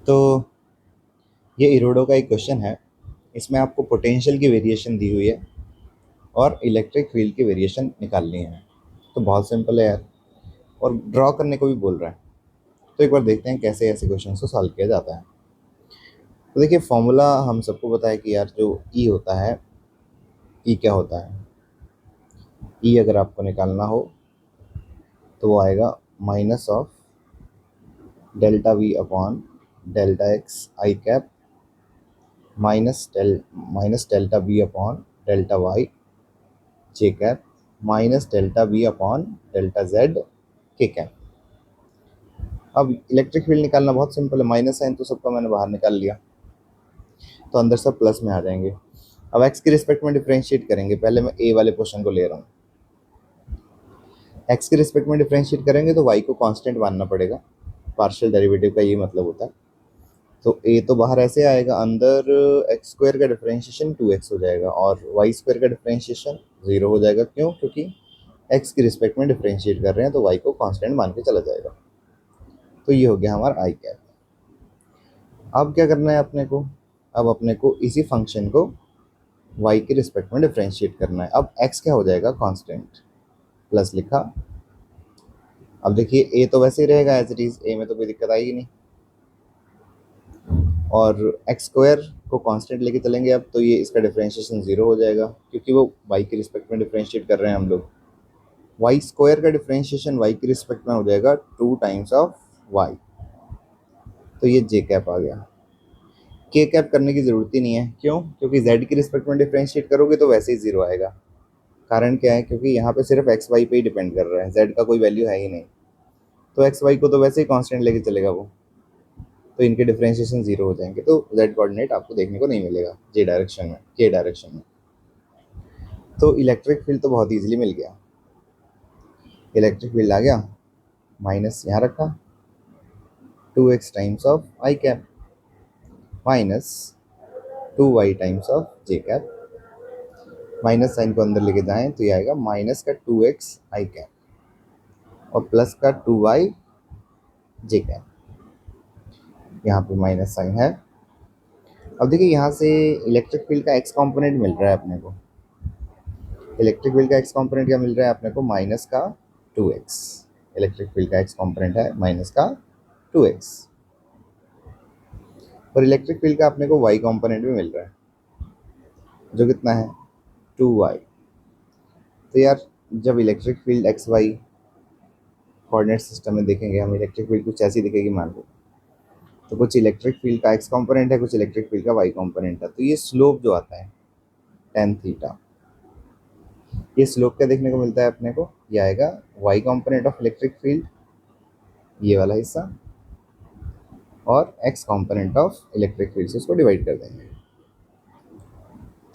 तो ये इरोडो का एक क्वेश्चन है। इसमें आपको पोटेंशियल की वेरिएशन दी हुई है और इलेक्ट्रिक फील्ड की वेरिएशन निकालनी है। तो बहुत सिंपल है यार, और ड्रॉ करने को भी बोल रहा है। तो एक बार देखते हैं कैसे ऐसे क्वेश्चन को सॉल्व किया जाता है। तो देखिए, फॉर्मूला हम सबको पता है कि यार जो ई होता है, ई क्या होता है। ई अगर आपको निकालना हो तो वो आएगा minus of delta v upon delta x i cap minus delta b upon delta y j cap minus delta b upon delta z के कैप। अब इलेक्ट्रिक फील्ड निकालना बहुत सिंपल है, माइनस साइन तो सबका मैंने बाहर निकाल लिया, तो अंदर सब प्लस में आ जाएंगे। अब एक्स के रिस्पेक्ट में डिफरेंशिएट करेंगे। पहले मैं ए वाले पोर्शन को ले रहा हूँ। एक्स के रिस्पेक्ट में डिफरेंशिएट करेंगे तो वाई को कांस्टेंट मानना पड़ेगा। पार्शियल डेरिवेटिव का ये मतलब होता है। तो ए तो बाहर ऐसे आएगा, अंदर एक्स स्क्वायर का डिफरेंशिएशन 2x हो जाएगा और वाई स्क्वायर का डिफरेंशिएशन 0 हो जाएगा। क्यों? क्योंकि एक्स के रिस्पेक्ट में डिफरेंशिएट कर रहे हैं, तो वाई को कांस्टेंट मान के चला जाएगा। तो ये हो गया हमारा आई कैप। अब क्या करना है अपने को? अब अपने को इसी फंक्शन को y के रिस्पेक्ट में डिफरेंशिएट करना है। अब x क्या हो जाएगा? कांस्टेंट। प्लस लिखा। अब देखिए, a तो वैसे ही रहेगा एज इट इज, a में तो कोई दिक्कत आएगी नहीं। और एक्स स्क्वायर को कांस्टेंट लेके चलेंगे अब, तो ये इसका डिफरेंशिएशन 0 हो जाएगा, क्योंकि वो y के रिस्पेक्ट में डिफरेंशिएट कर रहे हैं हम लोग। वाई स्क्वायर का डिफरेंशिएशन y के रिस्पेक्ट में हो जाएगा 2 टाइम्स ऑफ y। तो ये जे कैप आ गया। के कैप करने की ज़रूरत ही नहीं है। क्यों? क्योंकि z के रिस्पेक्ट में डिफरेंशिएट करोगे तो वैसे ही 0 आएगा। कारण क्या है? क्योंकि यहाँ पे सिर्फ एक्स वाई पे ही डिपेंड कर रहा है, z का कोई वैल्यू है ही नहीं। तो एक्स वाई को तो वैसे ही कांस्टेंट लेके चलेगा वो, तो इनके डिफरेंशिएशन 0 हो जाएंगे। तो z कोऑर्डिनेट आपको देखने को नहीं मिलेगा जे डायरेक्शन में, के डायरेक्शन में। तो इलेक्ट्रिक फील्ड तो बहुत ईजिली मिल गया। इलेक्ट्रिक फील्ड आ गया, माइनस यहाँ रखा, 2x times of i cap minus 2y times of j cap. Minus sign को अंदर लेके जाएं तो ये आएगा माइनस का 2x आई कैप और प्लस का 2y जे कैप। यहाँ पे माइनस साइन है। अब देखिए, यहाँ से इलेक्ट्रिक फील्ड का एक्स कंपोनेंट मिल रहा है अपने को। इलेक्ट्रिक फील्ड का एक्स कंपोनेंट क्या मिल रहा है अपने को? माइनस का 2x। इलेक्ट्रिक फील्ड का एक्स कंपोनेंट है माइनस का 2x। और इलेक्ट्रिक फील्ड का अपने को y कंपोनेंट भी मिल रहा है, जो कितना है? 2y। तो यार, जब electric field x y coordinate system में देखेंगे हम, इलेक्ट्रिक फील्ड कुछ ऐसी दिखेगी मान लो। तो कुछ इलेक्ट्रिक फील्ड का एक्स कंपोनेंट है, कुछ इलेक्ट्रिक फील्ड का वाई कंपोनेंट है। तो ये स्लोप जो आता है tan थीटा, ये स्लोप क्या देखने को मिलता है अपने को? ये आएगा y component of electric field, ये वाला हिस्सा, और x component of electric field से इसको डिवाइड कर देंगे।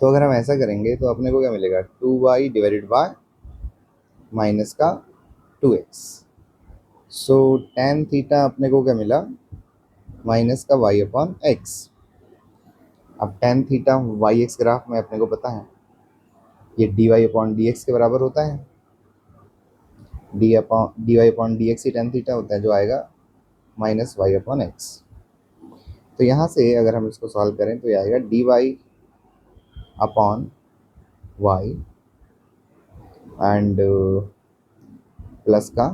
तो अगर हम ऐसा करेंगे तो अपने को क्या मिलेगा? 2y डिवाइडेड बाय माइनस का 2x। सो tan थीटा अपने को क्या मिला? माइनस का y अपॉन एक्स। अब tan theta y x graph में अपने को पता है ये dy अपॉन डी एक्स के बराबर होता है। dy अपॉन डी एक्स ही tan थीटा होता है, जो आएगा माइनस वाई अपॉन एक्स। तो यहाँ से अगर हम इसको सॉल्व करें तो ये आएगा dy upon y and plus का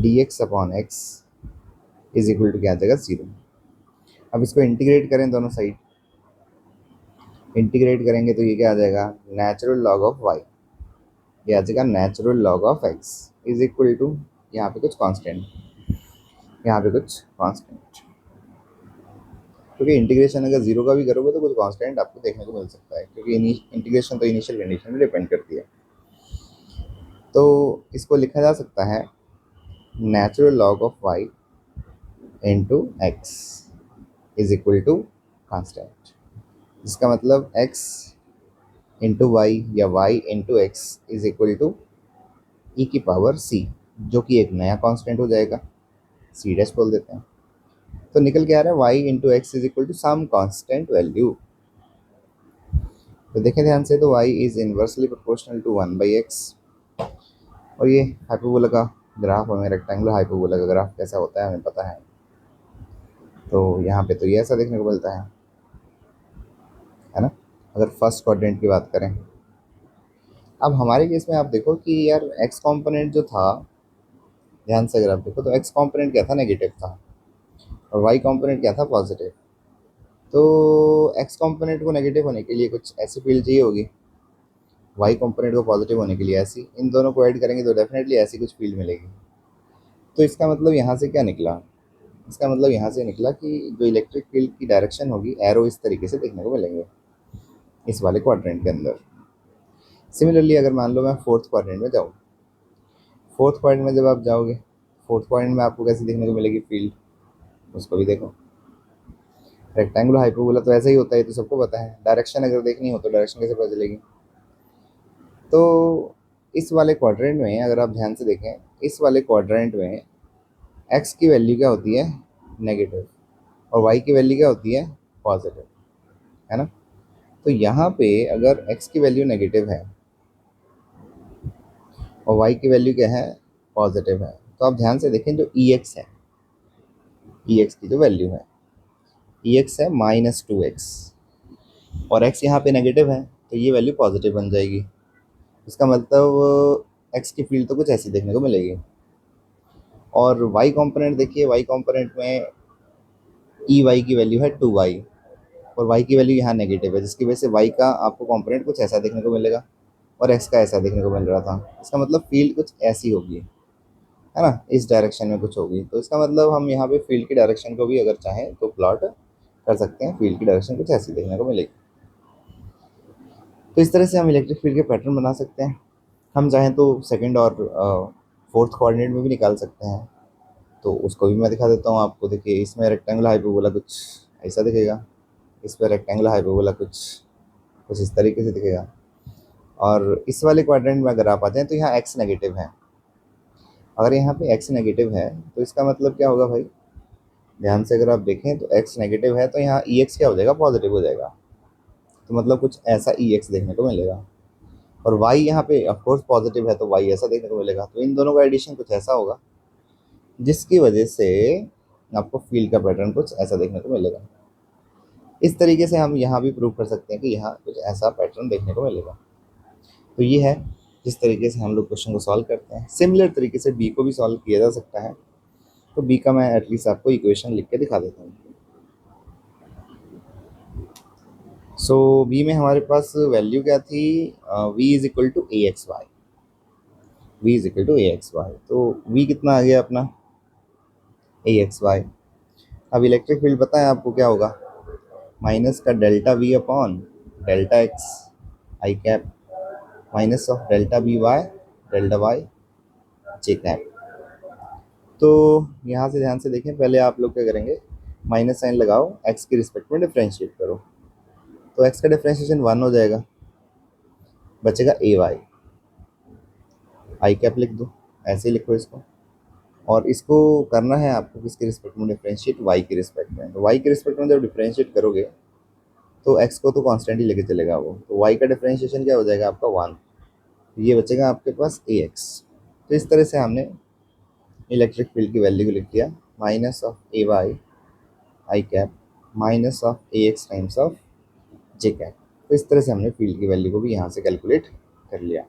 dx upon x is equal to क्या आ जाएगा? 0। अब इसको इंटीग्रेट करें दोनों साइड, इंटीग्रेट करेंगे तो ये क्या आ जाएगा? Natural log of y. ये आ जाएगा natural log of x is equal to, यहाँ पे कुछ कांस्टेंट, यहाँ पे कुछ कांस्टेंट, क्योंकि इंटीग्रेशन अगर 0 का भी करोगे तो कुछ कांस्टेंट आपको देखने को मिल सकता है, क्योंकि इंटीग्रेशन तो इनिशियल कंडीशन में डिपेंड करती है। तो इसको लिखा जा सकता है natural log of y into x is equal to constant, जिसका मतलब x इंटू वाई या y into x is equal to e की पावर c, जो कि एक नया कांस्टेंट हो जाएगा, c डैश बोल देते हैं। तो निकल के आ रहा है y into x is equal to some constant value. तो देखें ध्यान से, तो y is inversely proportional to 1/x। और ये हाइपरबोला का ग्राफ हमें, रेक्टेंगुलर हाइपरबोला का ग्राफ कैसा होता है हमें पता है। तो यहाँ पे तो ये ऐसा देखने को मिलता है ना, अगर फर्स्ट क्वाड्रेंट की बात करें। अब हमारे केस में आप देखो कि यार एक्स कंपोनेंट जो था, ध्यान से अगर आप देखो तो एक्स कंपोनेंट क्या था, नेगेटिव था, और वाई कंपोनेंट क्या था, पॉजिटिव। तो एक्स कंपोनेंट को नेगेटिव होने के लिए कुछ ऐसी फील्ड चाहिए होगी, वाई कंपोनेंट को पॉजिटिव होने के लिए ऐसी, इन दोनों को ऐड करेंगे तो डेफिनेटली ऐसी कुछ फील्ड मिलेगी। तो इसका मतलब यहाँ से क्या निकला, इसका मतलब यहाँ से निकला कि जो इलेक्ट्रिक फील्ड की डायरेक्शन होगी, एरो इस तरीके से देखने को मिलेंगे इस वाले क्वाड्रेंट के अंदर। सिमिलरली अगर मान लो मैं फोर्थ क्वाड्रेंट में जाऊँ, फोर्थ क्वाड्रेंट में जब आप जाओगे, फोर्थ क्वाड्रेंट में आपको कैसे देखने को मिलेगी फील्ड, उसको भी देखो। रेक्टेंगुलर हाइपरबोला तो ऐसा ही होता है, तो सबको पता है। डायरेक्शन अगर देखनी हो तो डायरेक्शन कैसे पता चलेगी। तो इस वाले क्वाड्रेंट में अगर आप ध्यान से देखें, इस वाले क्वाड्रेंट में एक्स की वैल्यू क्या होती है, नेगेटिव, और वाई की वैल्यू क्या होती है, पॉजिटिव, है ना। तो यहाँ पे अगर एक्स की वैल्यू नेगेटिव है और वाई की वैल्यू क्या है, पॉजिटिव है, तो आप ध्यान से देखें जो ई एक्स है, ई एक्स की जो वैल्यू है, ई एक्स है -2x, और एक्स यहाँ पे नेगेटिव है तो ये वैल्यू पॉजिटिव बन जाएगी। इसका मतलब एक्स की फील्ड तो कुछ ऐसी देखने को मिलेगी। और वाई कंपोनेंट देखिए, वाई कंपोनेंट में ई वाई की वैल्यू है 2y, और वाई की वैल्यू यहाँ नेगेटिव है, जिसकी वजह से वाई का आपको कंपोनेंट कुछ ऐसा देखने को मिलेगा और एक्स का ऐसा देखने को मिल रहा था। इसका मतलब फील्ड कुछ ऐसी होगी, है ना, इस डायरेक्शन में कुछ होगी। तो इसका मतलब हम यहाँ पे फील्ड की डायरेक्शन को भी अगर चाहें तो प्लॉट कर सकते हैं, फील्ड की डायरेक्शन कुछ ऐसी देखने को मिलेगी। तो इस तरह से हम इलेक्ट्रिक फील्ड के पैटर्न बना सकते हैं। हम चाहें तो सेकंड और फोर्थ कोऑर्डिनेट में भी निकाल सकते हैं, तो उसको भी मैं दिखा देता हूँ आपको। देखिए इसमें रेक्टेंगुलर हाइपरबोला कुछ ऐसा दिखेगा, इस पर रेक्टेंगुलर हाइपरबोला कुछ कुछ इस तरीके से दिखेगा। और इस वाले क्वाड्रेंट में अगर आप आ जाएं तो यहाँ एक्स नेगेटिव है। अगर यहाँ पे एक्स नेगेटिव है तो इसका मतलब क्या होगा भाई, ध्यान से अगर आप देखें तो एक्स नेगेटिव है तो यहाँ ई एक्स क्या हो जाएगा, पॉजिटिव हो जाएगा। तो मतलब कुछ ऐसा ई एक्स देखने को मिलेगा। और वाई यहाँ पे ऑफकोर्स पॉजिटिव है तो वाई ऐसा देखने को मिलेगा। तो इन दोनों का एडिशन कुछ ऐसा होगा जिसकी वजह से आपको फील्ड का पैटर्न कुछ ऐसा देखने को मिलेगा। इस तरीके से हम यहाँ भी प्रूव कर सकते हैं कि यहाँ कुछ ऐसा पैटर्न देखने को मिलेगा। तो ये है जिस तरीके से हम लोग क्वेश्चन को सॉल्व करते हैं। सिमिलर तरीके से बी को भी सॉल्व किया जा सकता है। तो बी का मैं एटलीस्ट आपको इक्वेशन लिख के दिखा देता हूँ। सो बी में हमारे पास वैल्यू क्या थी, v is equal to a x y, v is equal to a x y. तो v कितना आ गया अपना, ए एक्स वाई। अब इलेक्ट्रिक फील्ड पता है आपको क्या होगा, माइनस का delta v upon delta x i cap minus of delta b y delta y j cap. तो यहाँ से ध्यान से देखें, पहले आप लोग क्या करेंगे, माइनस साइन लगाओ, एक्स के रिस्पेक्ट में डिफ्रेंशिएट करो। तो एक्स का डिफ्रेंशिएशन 1 हो जाएगा, बचेगा ए वाई, आई कैप लिख दो, ऐसे ही लिखो इसको। और इसको करना है आपको किसके रिस्पेक्ट में डिफ्रेंशिएट, वाई के रिस्पेक्ट में। तो वाई के रिस्पेक्ट में जब डिफ्रेंशिएट करोगे तो एक्स को तो कांस्टेंट ही लेके चलेगा वो, तो वाई का डिफ्रेंशिएशन क्या हो जाएगा आपका 1, ये बचेगा आपके पास ए एक्स। तो इस तरह से हमने इलेक्ट्रिक फील्ड की वैल्यू को लिख दिया, minus of a y i cap minus of a x times of j cap. तो इस तरह से हमने फील्ड की वैल्यू को भी यहाँ से कैलकुलेट कर लिया।